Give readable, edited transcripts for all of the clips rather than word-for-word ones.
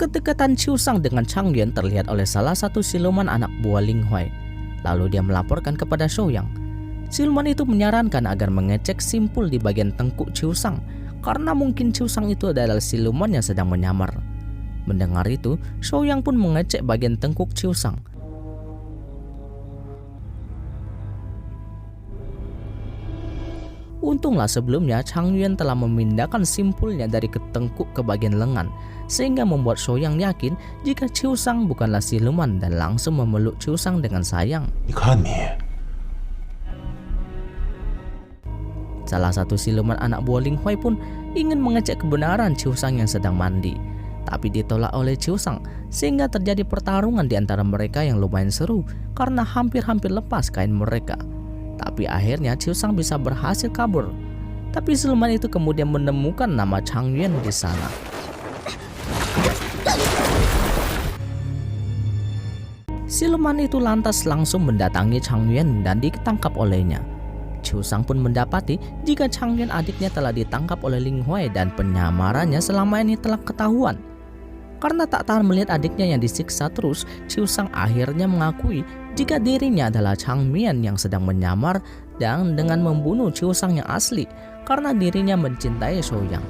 Kedekatan Qiu Shang dengan Chang Yuan terlihat oleh salah satu siluman anak buah Ling Huai. Lalu dia melaporkan kepada Shouyang. Siluman itu menyarankan agar mengecek simpul di bagian tengkuk Qiu Shang, karena mungkin Qiu Shang itu adalah siluman yang sedang menyamar. Mendengar itu, Shouyang pun mengecek bagian tengkuk Qiu Shang. Untunglah sebelumnya Chang Yuan telah memindahkan simpulnya dari tengkuk ke bagian lengan, sehingga membuat Shouyang yakin jika Qiu Shang bukanlah siluman dan langsung memeluk Qiu Shang dengan sayang. Salah satu siluman anak buah Ling Huai pun ingin mengecek kebenaran Qiu Shang yang sedang mandi, tapi ditolak oleh Qiu Shang, sehingga terjadi pertarungan di antara mereka yang lumayan seru karena hampir-hampir lepas kain mereka. Tapi akhirnya Qiu Shang bisa berhasil kabur. Tapi siluman itu kemudian menemukan nama Chang Yuan di sana. Siluman itu lantas langsung mendatangi Chang Yuan dan ditangkap olehnya. Qiu Shang pun mendapati jika Chang Yuan adiknya telah ditangkap oleh Ling Huai dan penyamarannya selama ini telah ketahuan. Karena tak tahan melihat adiknya yang disiksa terus, Qiu Shang akhirnya mengakui jika dirinya adalah Chang Mian yang sedang menyamar dan dengan membunuh Qiu Shang yang asli karena dirinya mencintai Shouyang.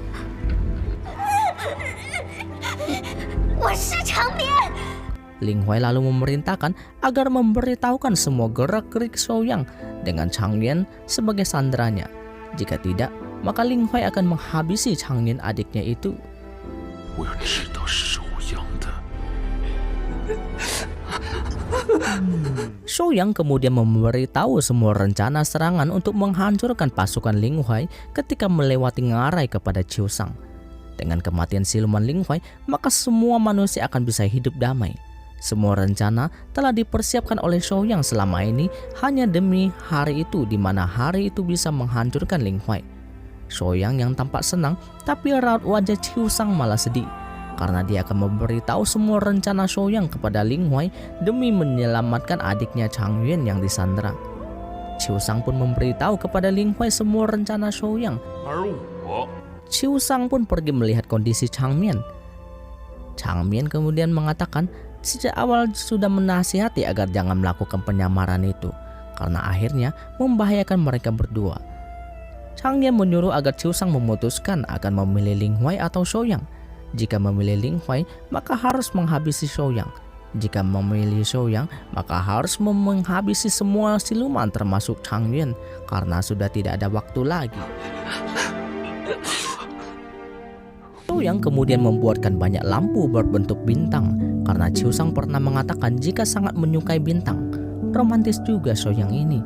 Ling Huai lalu memerintahkan agar memberitahukan semua gerak-gerik Shouyang dengan Chang Mian sebagai sandranya. Jika tidak, maka Ling Huai akan menghabisi Chang Mian adiknya itu. Shouyang kemudian memberitahu semua rencana serangan untuk menghancurkan pasukan Ling Huai ketika melewati ngarai kepada Qiu Shang. Dengan kematian siluman Ling Huai, maka semua manusia akan bisa hidup damai. Semua rencana telah dipersiapkan oleh Shouyang selama ini hanya demi hari itu, di mana hari itu bisa menghancurkan Ling Huai. Shouyang yang tampak senang, tapi raut wajah Qiu Shang malah sedih, karena dia akan memberitahu semua rencana Shouyang kepada Ling Huai demi menyelamatkan adiknya Chang Yuan yang disandra. Qiu Shang pun memberitahu kepada Ling Huai semua rencana Shouyang. Qiu Shang pun pergi melihat kondisi Chang Mian. Chang Mian kemudian mengatakan sejak awal sudah menasihati agar jangan melakukan penyamaran itu, karena akhirnya membahayakan mereka berdua. Chang Mian menyuruh agar Qiu Shang memutuskan akan memilih Ling Huai atau Shouyang. Jika memilih Ling Huai, maka harus menghabisi Shouyang. Jika memilih Shouyang, maka harus menghabisi semua siluman termasuk Chang Yuan, karena sudah tidak ada waktu lagi. Shouyang kemudian membuatkan banyak lampu berbentuk bintang, karena Qiu Shang pernah mengatakan jika sangat menyukai bintang. Romantis juga Shouyang ini.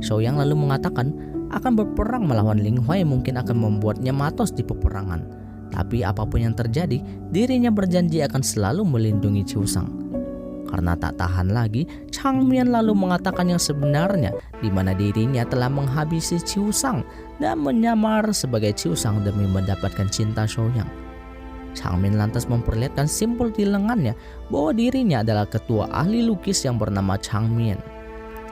Shouyang lalu mengatakan akan berperang melawan Ling Huai mungkin akan membuatnya matos di peperangan. Tapi apapun yang terjadi, dirinya berjanji akan selalu melindungi Qiu Shang. Karena tak tahan lagi, Chang Mian lalu mengatakan yang sebenarnya, di mana dirinya telah menghabisi Qiu Shang dan menyamar sebagai Qiu Shang demi mendapatkan cinta Shouyang. Chang Mian lantas memperlihatkan simpul di lengannya bahwa dirinya adalah ketua ahli lukis yang bernama Chang Mian.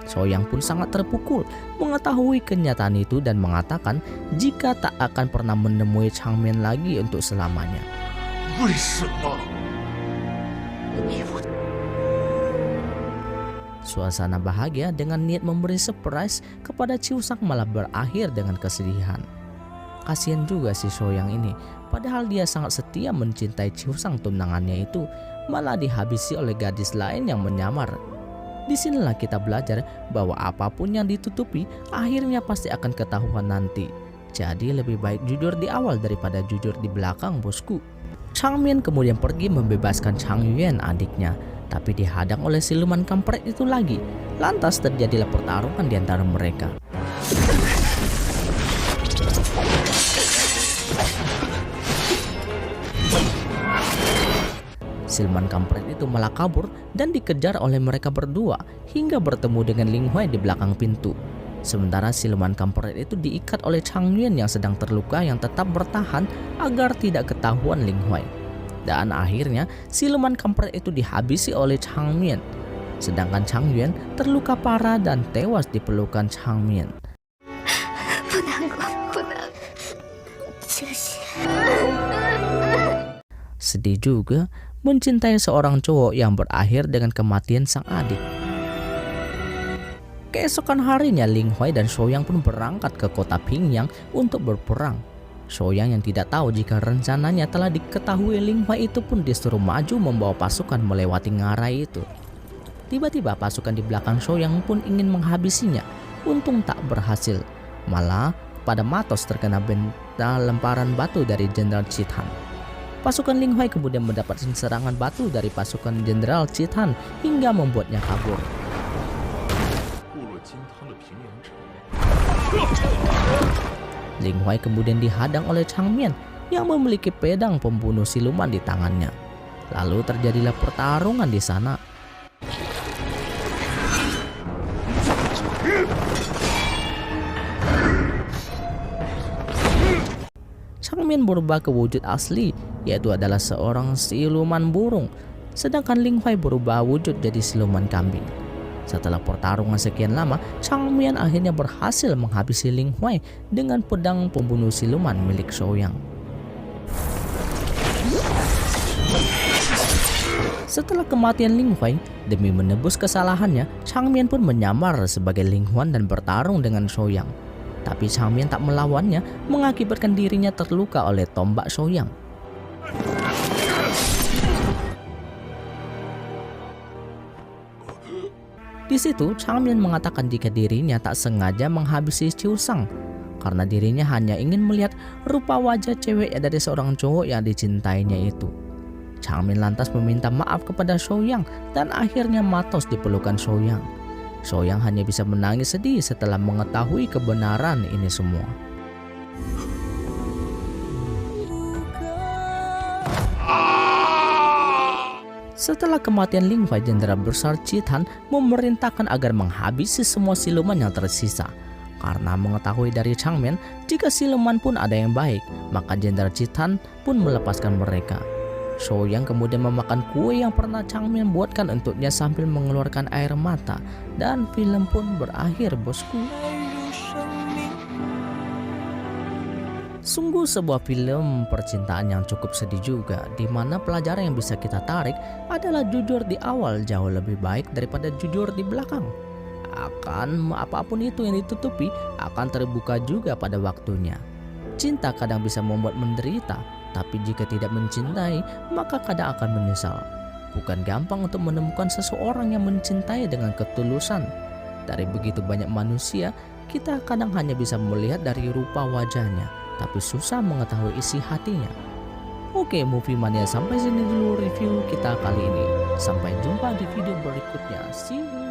Shouyang pun sangat terpukul mengetahui kenyataan itu dan mengatakan jika tak akan pernah menemui Chang Mian lagi untuk selamanya. Suasana bahagia dengan niat memberi surprise kepada Qiu Shang malah berakhir dengan kesedihan. Kasian juga si Shouyang ini, padahal dia sangat setia mencintai Qiu Shang tunangannya itu, malah dihabisi oleh gadis lain yang menyamar. Disinilah kita belajar bahwa apapun yang ditutupi akhirnya pasti akan ketahuan nanti. Jadi lebih baik jujur di awal daripada jujur di belakang, bosku. Chang Mian kemudian pergi membebaskan Chang Yuan adiknya, tapi dihadang oleh siluman kampret itu lagi. Lantas terjadilah pertarungan di antara mereka. Siluman kampret itu malah kabur dan dikejar oleh mereka berdua hingga bertemu dengan Ling Huai di belakang pintu. Sementara siluman kampret itu diikat oleh Chang Yuan yang sedang terluka yang tetap bertahan agar tidak ketahuan Ling Huai. Dan akhirnya siluman kampret itu dihabisi oleh Chang Mian. Sedangkan Chang Yuan terluka parah dan tewas di pelukan Chang Mian. 谢谢。 Sedih juga mencintai seorang cowok yang berakhir dengan kematian sang adik. Keesokan harinya Ling Huai dan Shouyang pun berangkat ke kota Pingyang untuk berperang. Shouyang yang tidak tahu jika rencananya telah diketahui Ling Huai itu pun disuruh maju membawa pasukan melewati ngarai itu. Tiba-tiba pasukan di belakang Shouyang pun ingin menghabisinya. Untung tak berhasil. Malah pada Matos terkena benda lemparan batu dari Jenderal Chithan. Pasukan Ling Huai kemudian mendapatkan serangan batu dari pasukan Jenderal Chithan hingga membuatnya kabur. Ling Huai kemudian dihadang oleh Changmian yang memiliki pedang pembunuh siluman di tangannya. Lalu terjadilah pertarungan di sana. Changmian berubah ke wujud asli, yaitu adalah seorang siluman burung, sedangkan Ling Huai berubah wujud jadi siluman kambing. Setelah pertarungan sekian lama, Changmian akhirnya berhasil menghabisi Ling Huai dengan pedang pembunuh siluman milik Shouyang. Setelah kematian Ling Huai, demi menebus kesalahannya, Changmian pun menyamar sebagai Ling Huan dan bertarung dengan Shouyang. Tapi Changmian tak melawannya, mengakibatkan dirinya terluka oleh tombak Shouyang. Di situ, Changmian mengatakan jika dirinya tak sengaja menghabisi Qiu Shang karena dirinya hanya ingin melihat rupa wajah cewek dari seorang cowok yang dicintainya itu. Changmian lantas meminta maaf kepada Shouyang dan akhirnya Matos di pelukan Shouyang. Shouyang hanya bisa menangis sedih setelah mengetahui kebenaran ini semua. Setelah kematian Ling Huai, Jenderal Besar Chithan memerintahkan agar menghabisi semua siluman yang tersisa. Karena mengetahui dari Changmian, jika siluman pun ada yang baik, maka Jenderal Chithan pun melepaskan mereka. Shouyang kemudian memakan kue yang pernah Changmian buatkan untuknya sambil mengeluarkan air mata. Dan film pun berakhir, bosku. Sungguh sebuah film percintaan yang cukup sedih juga, di mana pelajaran yang bisa kita tarik adalah jujur di awal jauh lebih baik daripada jujur di belakang. Akan apapun itu yang ditutupi akan terbuka juga pada waktunya. Cinta kadang bisa membuat menderita, tapi jika tidak mencintai maka kadang akan menyesal. Bukan gampang untuk menemukan seseorang yang mencintai dengan ketulusan. Dari begitu banyak manusia, kita kadang hanya bisa melihat dari rupa wajahnya, tapi susah mengetahui isi hatinya. Oke, Movie Mania, sampai sini dulu review kita kali ini. Sampai jumpa di video berikutnya. See you.